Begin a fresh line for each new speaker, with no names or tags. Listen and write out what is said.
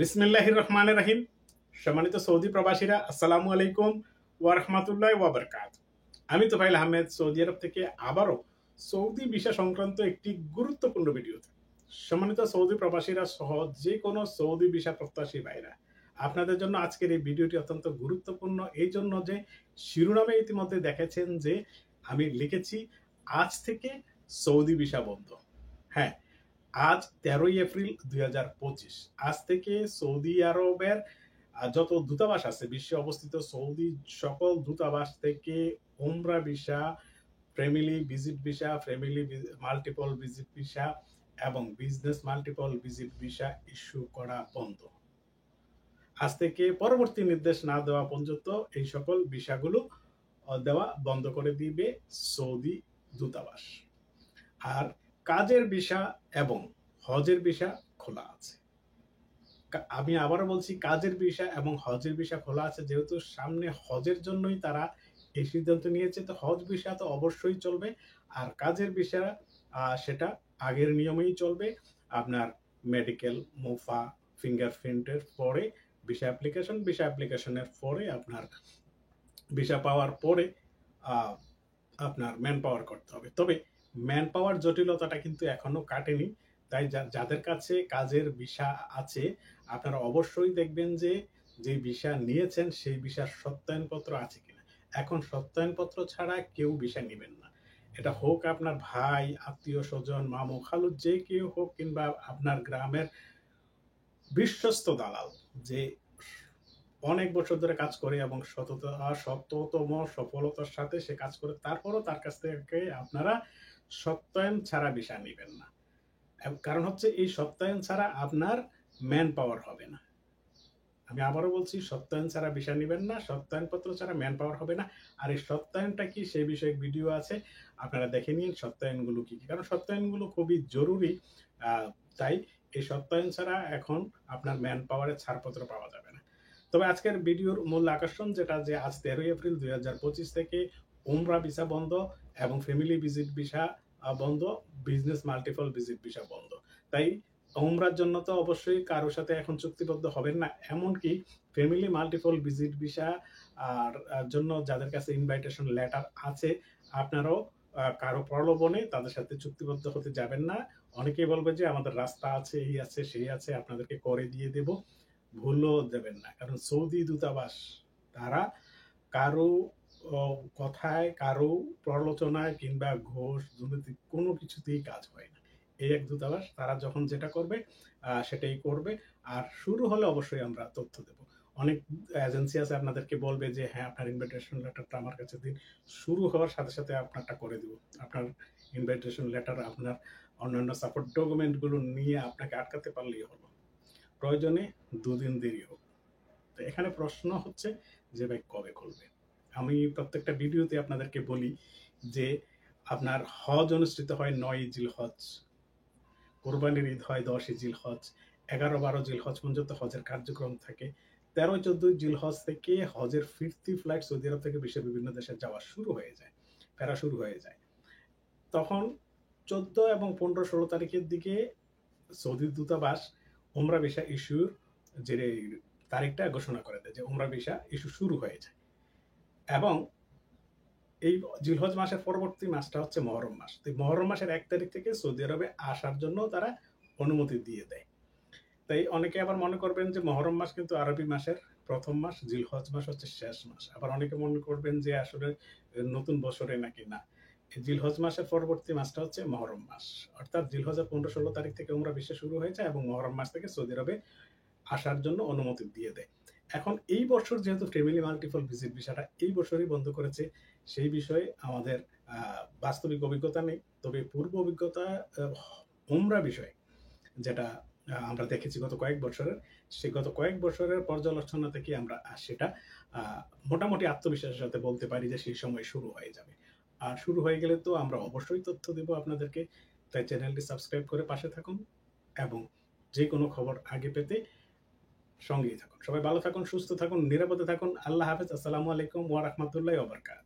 বিসমিল্লাহির রহমানির রহিম। সম্মানিত সৌদি প্রবাসীরা, আসসালামু আলাইকুম ওয়া রাহমাতুল্লাহি ওয়া বারাকাতুহু। আমি তোফাইল আহমেদ, সৌদি আরব থেকে আবারও সৌদি ভিসা সংক্রান্ত একটি গুরুত্বপূর্ণ ভিডিওতে। সম্মানিত সৌদি প্রবাসীরা সহ যে কোনো সৌদি ভিসা প্রত্যাশী ভাইরা, আপনাদের জন্য আজকের এই ভিডিওটি অত্যন্ত গুরুত্বপূর্ণ এই জন্য যে শিরোনামে ইতিমধ্যে দেখেছেন যে আমি লিখেছি আজ থেকে সৌদি ভিসা বন্ধ। হ্যাঁ, আজ 13 এপ্রিল 2025 আজ থেকে সৌদি আরবের যত দূতাবাস আছে বিশ্বে অবস্থিত সৌদি সকল দূতাবাস থেকে উমরা ভিসা, family visit visa, family multiple visit visa এবং business multiple visit visa issue করা বন্ধ। আজ থেকে পরবর্তী নির্দেশ না দেওয়া পর্যন্ত এই সকল ভিসাগুলো দেওয়া বন্ধ করে দিবে সৌদি দূতাবাস। আর কাজের ভিসা এবং হজের ভিসা খোলা আছে। আমি আবারও বলছি, কাজের ভিসা এবং হজের ভিসা খোলা আছে, যেহেতু সামনে হজের জন্যই তারা এই সিদ্ধান্ত নিয়েছে। তো হজ ভিসা তো অবশ্যই চলবে, আর কাজের ভিসা সেটা আগের নিয়মেই চলবে। আপনার মেডিকেল, মোফা, ফিঙ্গারপ্রিন্টের পরে ভিসা অ্যাপ্লিকেশনের পরে আপনার ভিসা পাওয়ার পরে আপনার ম্যান পাওয়ার করতে হবে। তবে ম্যান পাওয়ার জটিলতাটা কিন্তু এখনো কাটেনি। তাই যাদের কাছে কাজের ভিসা আছে, আপনারা অবশ্যই দেখবেন যে যে ভিসা নিয়েছেন সেই ভিসার সত্যায়নপত্র আছে কিনা। এখন সত্যায়নপত্র ছাড়া কেউ ভিসা নেবেন না। এটা হোক আপনার ভাই, আত্মীয় স্বজন, মামু খালু, যে কেউ হোক, কিংবা আপনার গ্রামের বিশ্বস্ত দালাল যে অনেক বছর ধরে কাজ করে এবং শততম সফলতার সাথে সে কাজ করে, তারপরও তার কাছ থেকে আপনারা সত্যায়ন ছাড়া ভিসা নেবেন না। কারণ হচ্ছে এই সত্যায়ন ছাড়া আপনার ম্যান পাওয়ার হবে না। আমি আবারও বলছি, সত্যায়ন ছাড়া ভিসা নেবেন না, সত্যায়নপত্র ছাড়া ম্যান পাওয়ার হবে না। আর এই সত্যায়নটা কি সেই বিষয়ে ভিডিও আছে, আপনারা দেখে নিন সত্যায়নগুলো কি কি। কারণ সত্যায়নগুলো খুবই জরুরি। তাই এই সত্যায়ন ছাড়া এখন আপনার ম্যান পাওয়ারের ছাড়পত্র পাওয়া যাবে না। তবে আজকের ভিডিওর মূল আকর্ষণ যেটা, যে আজ 13 এপ্রিল 2025 থেকে উমরা ভিসা বন্ধ এবং ফ্যামিলি ভিজিট ভিসা বন্ধ, বিজনেস মাল্টিপল ভিজিট ভিসা বন্ধ। তাই উমরার জন্য তো অবশ্যই কারোর সাথে এখন চুক্তিবদ্ধ হবেন না। এমনকি ফ্যামিলি মাল্টিপল ভিজিট ভিসা আর জন্য যাদের কাছে ইনভাইটেশন লেটার আছে, আপনারাও কারো প্রলোভনে তাদের সাথে চুক্তিবদ্ধ হতে যাবেন না। অনেকেই বলবে যে আমাদের রাস্তা আছে, এই আছে, সেই আছে, আপনাদেরকে করে দিয়ে দেব। ভুলও দেবেন না, কারণ সৌদি দূতাবাস তারা কারো কথায়, কারো প্রলোচনায় কিংবা ঘোষ দুর্নীতি কোনো কিছুতেই কাজ হয় না। এই এক দূতাবাস, তারা যখন যেটা করবে সেটাই করবে। আর শুরু হলে অবশ্যই আমরা তথ্য দেব। অনেক এজেন্সি আছে আপনাদেরকে বলবে যে হ্যাঁ, আপনার ইনভাইটেশন লেটারটা আমার কাছে দিন, শুরু হওয়ার সাথে সাথে আপনারটা করে দেব। আপনার ইনভাইটেশন লেটার, আপনার অন্যান্য সাপোর্ট ডকুমেন্টগুলো নিয়ে আপনাকে আটকাতে পারলেই হলো, প্রয়োজনে 2 দিন দেরি হোক। তো এখানে প্রশ্ন হচ্ছে যে ভাই কবে খুলবে। আমি প্রত্যেকটা ভিডিওতে আপনাদেরকে বলি যে আপনার হজ অনুষ্ঠিত হয় 9 জিলহজ, কোরবানির ঈদ হয় 10 জিলহজ, 11-12 জিলহজ পর্যন্ত হজের কার্যক্রম থাকে। 13-14 জিলহজ থেকে হজের ফিরতি ফ্লাইট সৌদি আরব থেকে বিশ্বের বিভিন্ন দেশে যাওয়া শুরু হয়ে যায়, ফেরা শুরু হয়ে যায়। তখন 14 এবং 15-16 তারিখের দিকে সৌদি দূতাবাস উমরা ভিসা ইস্যুর যে তারিখটা ঘোষণা করে দেয়, যে উমরা ভিসা ইস্যু শুরু হয়ে যায়। এবং এই জিলহজ মাসের পরবর্তী মাসটা হচ্ছে মহরম মাস। তো মহরম মাসের 1 তারিখ থেকে সৌদি আরবে আসার জন্য তারা অনুমতি দিয়ে দেয়। তাই অনেকে আবার মনে করবেন যে মহরম মাস কিন্তু আরবি মাসের প্রথম মাস, জিলহজ মাস হচ্ছে শেষ মাস। আবার অনেকে মনে করবেন যে আসলে নতুন বছরে নাকি, না, জিলহজ মাসের পরবর্তী মাসটা হচ্ছে মহরম মাস। অর্থাৎ জিলহজের 15-16 তারিখ থেকে উমরা ভিসা শুরু হয়ে যায় এবং মহরম মাস থেকে সৌদি আরবে আসার জন্য অনুমতি দিয়ে দেয়। এখন এই বছর যেহেতু ফ্যামিলি মাল্টিপল ভিজিট ভিসাটা এই বছরই বন্ধ করেছে, সেই বিষয়ে আমাদের বাস্তবিক অভিজ্ঞতা নেই। তবে পূর্ব অভিজ্ঞতা উমরা বিষয়ে যেটা আমরা দেখেছি গত কয়েক বছরের, সেই গত কয়েক বছরের পর্যালোচনা থেকে আমরা সেটা মোটামুটি আত্মবিশ্বাসের সাথে বলতে পারি যে সেই সময় শুরু হয়ে যাবে। আর শুরু হয়ে গেলে তো আমরা অবশ্যই তথ্য দেব আপনাদেরকে। তাই চ্যানেলটি সাবস্ক্রাইব করে পাশে থাকুন এবং যে কোনো খবর আগে পেতে সঙ্গেই থাকুন। সবাই ভালো থাকুন, সুস্থ থাকুন, নিরাপদে থাকুন। আল্লাহ হাফেজ। আসসালামু আলাইকুম ওয়া রাহমাতুল্লাহি ওয়া বারাকাতুহু।